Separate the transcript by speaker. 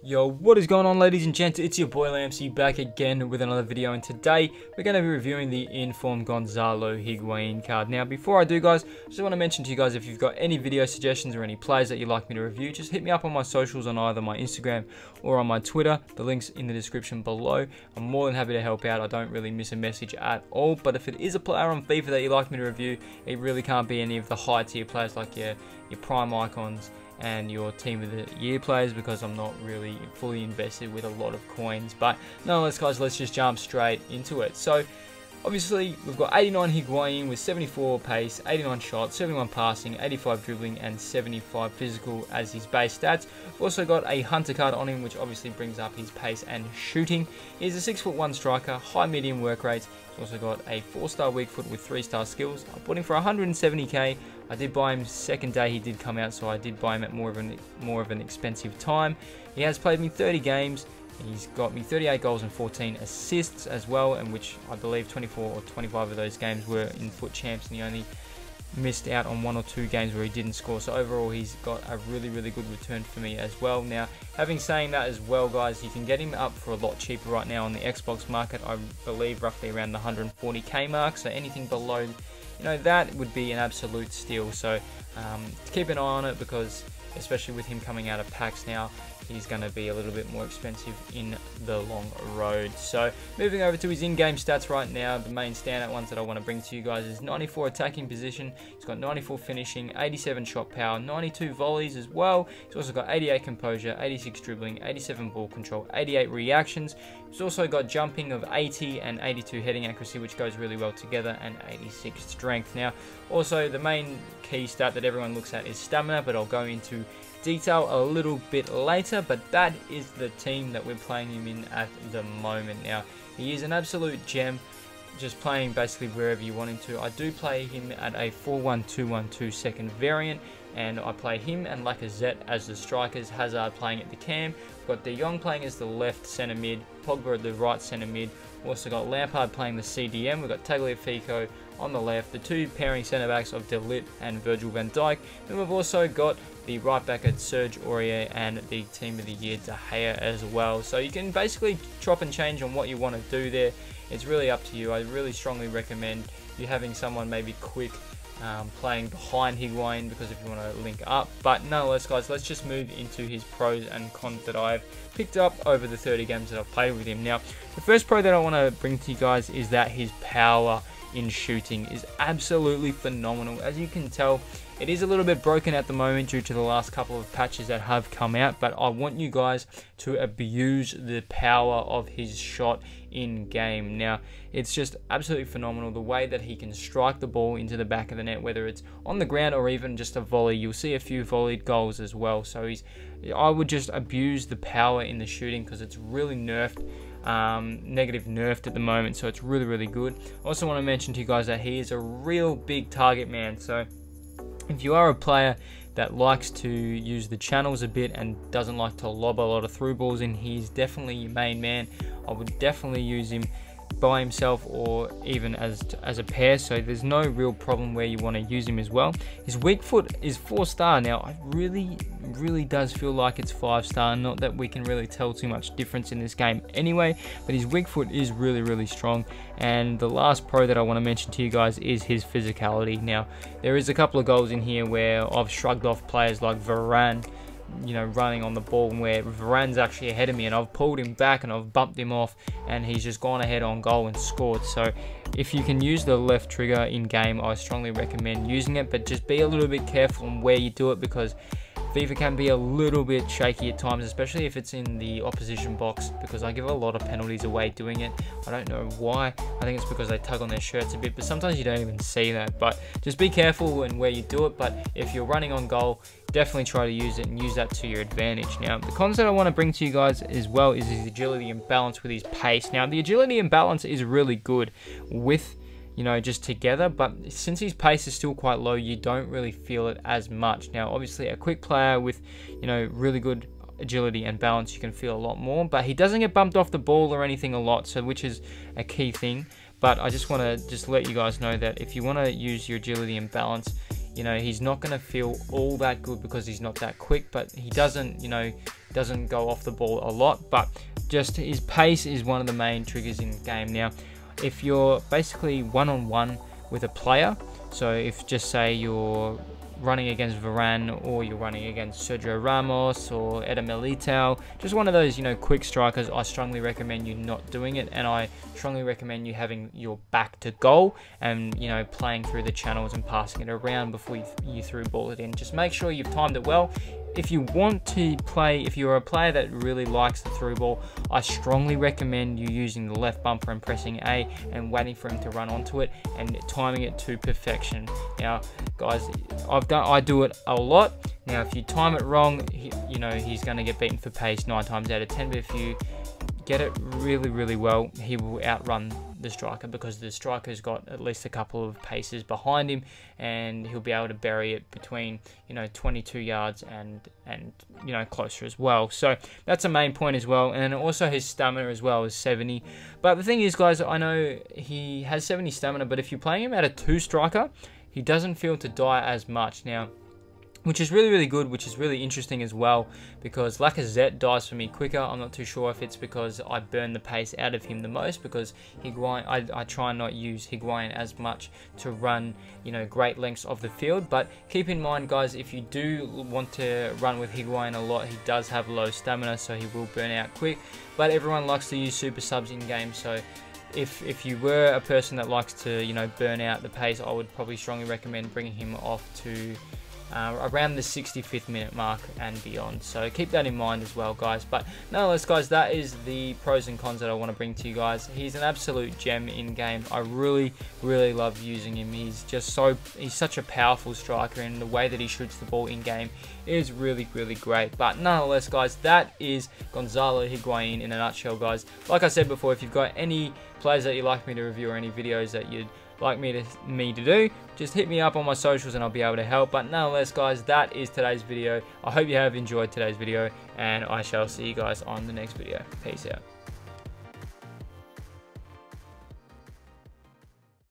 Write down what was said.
Speaker 1: Yo, what is going on, ladies and gents? It's your boy Lampzy back again with another video, and today we're going to be reviewing the informed Gonzalo Higuain card. Now, before I do, guys, I just want to mention to you guys, if you've got any video suggestions or any players that you'd like me to review, just hit me up on my socials on either my Instagram or on my Twitter. The link's in the description below. I'm more than happy to help out. I don't really miss a message at all, but if it is a player on FIFA that you'd like me to review, it really can't be any of the high tier players like your prime icons and your team of the year players, because I'm not really fully invested with a lot of coins. But nonetheless, guys, let's just jump straight into it. So obviously we've got 89 Higuain with 74 pace, 89 shots, 71 passing, 85 dribbling and 75 physical as his base stats. We've also got a hunter card on him, which obviously brings up his pace and shooting. He's a 6'1" striker, high medium work rates. He's also got a 4-star weak foot with 3-star skills. I bought him for 170k. I did buy him second day he did come out, so I did buy him at more of an expensive time. He has played me 30 games. He's got me 38 goals and 14 assists as well, and which I believe 24 or 25 of those games were in foot champs, and he only missed out on 1 or 2 games where he didn't score. So overall, he's got a really good return for me as well. Now, having saying that as well, guys, you can get him up for a lot cheaper right now on the Xbox market. I believe roughly around the 140k mark. So anything below, that would be an absolute steal. So keep an eye on it, because especially with him coming out of packs now, he's going to be a little bit more expensive in the long road. So moving over to his in-game stats right now, the main standout ones that I want to bring to you guys is 94 attacking position. He's got 94 finishing, 87 shot power, 92 volleys as well. He's also got 88 composure, 86 dribbling, 87 ball control, 88 reactions. He's also got jumping of 80 and 82 heading accuracy, which goes really well together, and 86 strength. Now, also the main key stat that everyone looks at is stamina, but I'll go into detail a little bit later. But that is the team that we're playing him in at the moment. Now, he is an absolute gem, just playing basically wherever you want him to. I do play him at a 4-1-2-1-2 second variant, and I play him and Lacazette as the strikers, Hazard playing at the cam. We've got De Jong playing as the left centre mid, Pogba at the right centre mid. We've also got Lampard playing the CDM. We've got Tagliafico on the left, the two pairing centre backs of De Ligt and Virgil van Dijk. Then we've also got the right back at Serge Aurier and the team of the year De Gea as well. So you can basically chop and change on what you want to do there. It's really up to you. I really strongly recommend you having someone maybe quick playing behind Higuain, because if you want to link up. But nonetheless, guys, let's just move into his pros and cons that I've picked up over the 30 games that I've played with him. Now, the first pro that I want to bring to you guys is that his power in shooting is absolutely phenomenal. As you can tell, it is a little bit broken at the moment due to the last couple of patches that have come out, but I want you guys to abuse the power of his shot in game. Now, it's just absolutely phenomenal the way that he can strike the ball into the back of the net, whether it's on the ground or even just a volley. You'll see a few volleyed goals as well. So I would just abuse the power in the shooting, because it's really nerfed. Negative nerfed at the moment, so it's really good. I also want to mention to you guys that he is a real big target man. So if you are a player that likes to use the channels a bit and doesn't like to lob a lot of through balls in, he's definitely your main man. I would definitely use him by himself or even as a pair, so there's no real problem where you want to use him as well. His weak foot is 4-star. Now, I really does feel like it's 5-star, not that we can really tell too much difference in this game anyway, but his weak foot is really strong. And the last pro that I want to mention to you guys is his physicality. Now, there is a couple of goals in here where I've shrugged off players like Varane, running on the ball, where Varane's actually ahead of me and I've pulled him back and I've bumped him off, and he's just gone ahead on goal and scored. So if you can use the left trigger in game, I strongly recommend using it, but just be a little bit careful on where you do it, because FIFA can be a little bit shaky at times, especially if it's in the opposition box, because I give a lot of penalties away doing it. I don't know why. I think it's because they tug on their shirts a bit, but sometimes you don't even see that. But just be careful in where you do it. But if you're running on goal, definitely try to use it and use that to your advantage. Now, the cons that I want to bring to you guys as well is his agility and balance with his pace. Now, the agility and balance is really good with just together, but since his pace is still quite low, you don't really feel it as much. Now, obviously, a quick player with, really good agility and balance, you can feel a lot more, but he doesn't get bumped off the ball or anything a lot, so which is a key thing. But I just want to let you guys know that if you want to use your agility and balance, you know, he's not going to feel all that good because he's not that quick, but he doesn't, you know, doesn't go off the ball a lot, but just his pace is one of the main triggers in the game. Now, if you're basically one-on-one with a player, so if just say you're running against Varane or you're running against Sergio Ramos or Eder Militao, just one of those, you know, quick strikers, I strongly recommend you not doing it, and I strongly recommend you having your back to goal and, you know, playing through the channels and passing it around before you through ball it in. Just make sure you've timed it well. If you want to play, if you're a player that really likes the through ball, I strongly recommend you using the left bumper and pressing A and waiting for him to run onto it and timing it to perfection. Now, guys, I do it a lot. Now, if you time it wrong, you know, he's going to get beaten for pace 9 times out of 10. But if you get it really, really well, he will outrun the striker because the striker's got at least a couple of paces behind him, and he'll be able to bury it between, you know, 22 yards and you know, closer as well. So that's a main point as well. And also his stamina as well is 70. But the thing is, guys, I know he has 70 stamina, but if you're playing him at a 2 striker, he doesn't feel to die as much now, which is really, really good, which is really interesting as well, because Lacazette dies for me quicker. I'm not too sure if it's because I burn the pace out of him the most, because Higuain, I try and not use Higuain as much to run, you know, great lengths of the field. But keep in mind, guys, if you do want to run with Higuain a lot, he does have low stamina, so he will burn out quick. But everyone likes to use super subs in game, so if you were a person that likes to, you know, burn out the pace, I would probably strongly recommend bringing him off to around the 65th minute mark and beyond. So keep that in mind as well, guys. But nonetheless, guys, that is the pros and cons that I want to bring to you guys. He's an absolute gem in game. I really, really love using him. He's such a powerful striker, and the way that he shoots the ball in game is really, really great. But nonetheless, guys, that is Gonzalo Higuain in a nutshell, guys. Like I said before, if you've got any players that you'd like me to review or any videos that you'd like me to do, just hit me up on my socials and I'll be able to help. But nonetheless, guys, that is today's video. I hope you have enjoyed today's video, and I shall see you guys on the next video. Peace out.